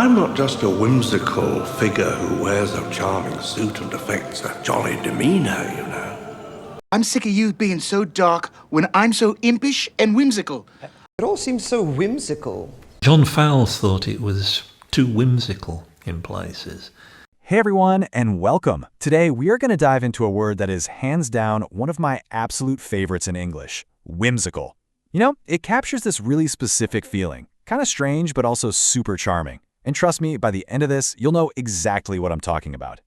I'm not just a whimsical figure who wears a charming suit and affects a jolly demeanor, you know. I'm sick of you being so dark when I'm so impish and whimsical. It all seems so whimsical. John Fowles thought it was too whimsical in places. Hey everyone, and welcome. Today we are going to dive into a word that is hands down one of my absolute favorites in English, whimsical. You know, it captures this really specific feeling, kind of strange but also super charming. And trust me, by the end of this, you'll know exactly what I'm talking about.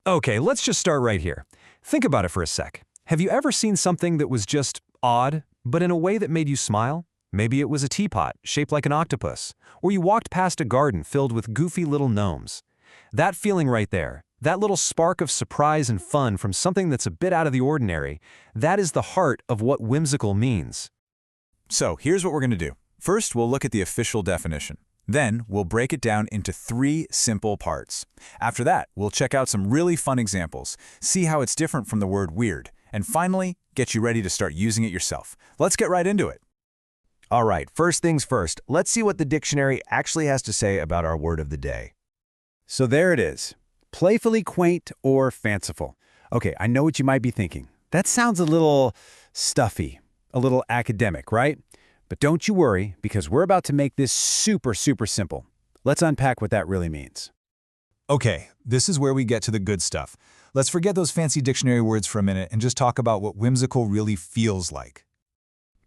Okay, let's just start right here. Think about it for a sec. Have you ever seen something that was just odd, but in a way that made you smile? Maybe it was a teapot shaped like an octopus, or you walked past a garden filled with goofy little gnomes. That feeling right there, that little spark of surprise and fun from something that's a bit out of the ordinary, that is the heart of what whimsical means. So here's what we're going to do. First, we'll look at the official definition. Then, we'll break it down into 3 simple parts. After that, we'll check out some really fun examples, see how it's different from the word weird, and finally, get you ready to start using it yourself. Let's get right into it. All right, first things first, let's see what the dictionary actually has to say about our word of the day. So there it is, playfully quaint or fanciful. Okay, I know what you might be thinking. That sounds a little stuffy, a little academic, right? But don't you worry, because we're about to make this super simple. Let's unpack what that really means. Okay, this is where we get to the good stuff. Let's forget those fancy dictionary words for a minute and just talk about what whimsical really feels like.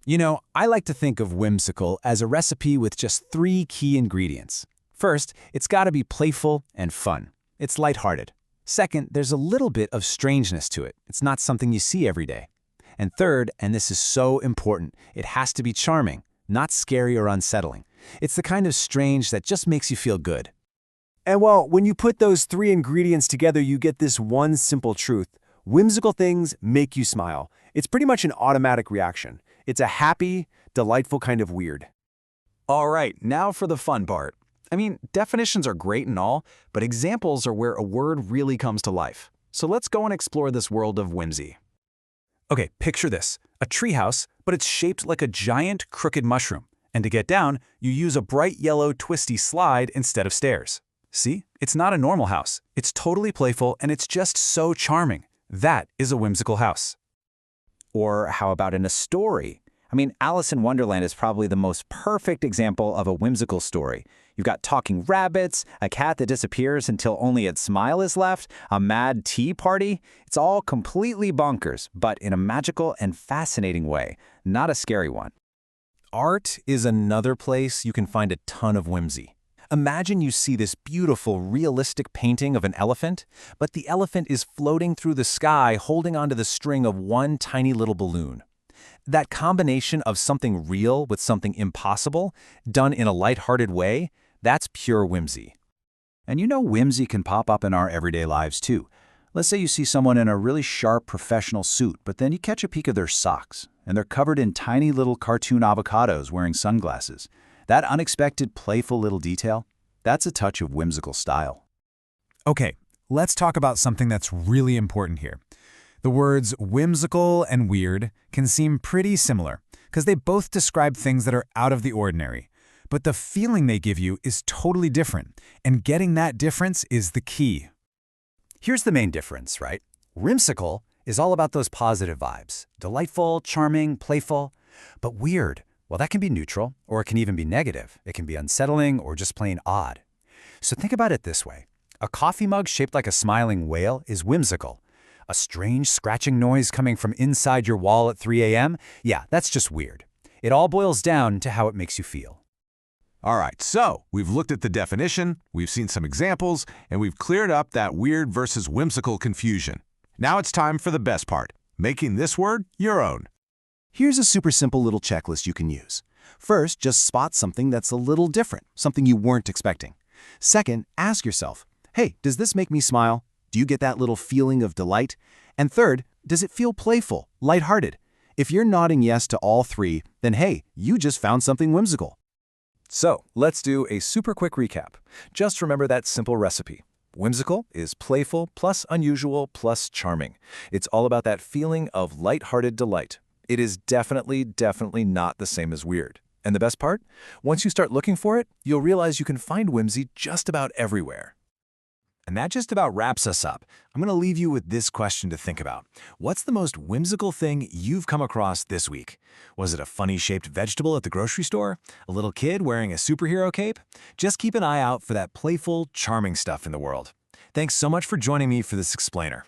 You know, I like to think of whimsical as a recipe with just 3 key ingredients. First, it's got to be playful and fun. It's lighthearted. Second, there's a little bit of strangeness to it. It's not something you see every day. And third, and this is so important, it has to be charming, not scary or unsettling. It's the kind of strange that just makes you feel good. And well, when you put those 3 ingredients together, you get this one simple truth. Whimsical things make you smile. It's pretty much an automatic reaction. It's a happy, delightful kind of weird. All right, now for the fun part. I mean, definitions are great and all, but examples are where a word really comes to life. So let's go and explore this world of whimsy. Okay, picture this, a treehouse, but it's shaped like a giant, crooked mushroom. And to get down, you use a bright yellow, twisty slide instead of stairs. See? It's not a normal house. It's totally playful, and it's just so charming. That is a whimsical house. Or how about in a story? I mean, Alice in Wonderland is probably the most perfect example of a whimsical story. You've got talking rabbits, a cat that disappears until only its smile is left, a mad tea party. It's all completely bonkers, but in a magical and fascinating way, not a scary one. Art is another place you can find a ton of whimsy. Imagine you see this beautiful, realistic painting of an elephant, but the elephant is floating through the sky holding onto the string of one tiny little balloon. That combination of something real with something impossible, done in a lighthearted way, that's pure whimsy. And you know whimsy can pop up in our everyday lives too. Let's say you see someone in a really sharp professional suit, but then you catch a peek of their socks, and they're covered in tiny little cartoon avocados wearing sunglasses. That unexpected, playful little detail, that's a touch of whimsical style. Okay, let's talk about something that's really important here. The words whimsical and weird can seem pretty similar because they both describe things that are out of the ordinary. But the feeling they give you is totally different, and getting that difference is the key. Here's the main difference, right? Whimsical is all about those positive vibes. Delightful, charming, playful. But weird, well, that can be neutral, or it can even be negative. It can be unsettling or just plain odd. So think about it this way. A coffee mug shaped like a smiling whale is whimsical. A strange scratching noise coming from inside your wall at 3 a.m.? Yeah, that's just weird. It all boils down to how it makes you feel. All right, so we've looked at the definition, we've seen some examples, and we've cleared up that weird versus whimsical confusion. Now it's time for the best part, making this word your own. Here's a super simple little checklist you can use. First, just spot something that's a little different, something you weren't expecting. Second, ask yourself, hey, does this make me smile? Do you get that little feeling of delight? And third, does it feel playful, lighthearted? If you're nodding yes to all 3, then hey, you just found something whimsical. So, let's do a super quick recap. Just remember that simple recipe. Whimsical is playful plus unusual plus charming. It's all about that feeling of lighthearted delight. It is definitely not the same as weird. And the best part? Once you start looking for it, you'll realize you can find whimsy just about everywhere. And that just about wraps us up. I'm going to leave you with this question to think about. What's the most whimsical thing you've come across this week? Was it a funny-shaped vegetable at the grocery store? A little kid wearing a superhero cape? Just keep an eye out for that playful, charming stuff in the world. Thanks so much for joining me for this explainer.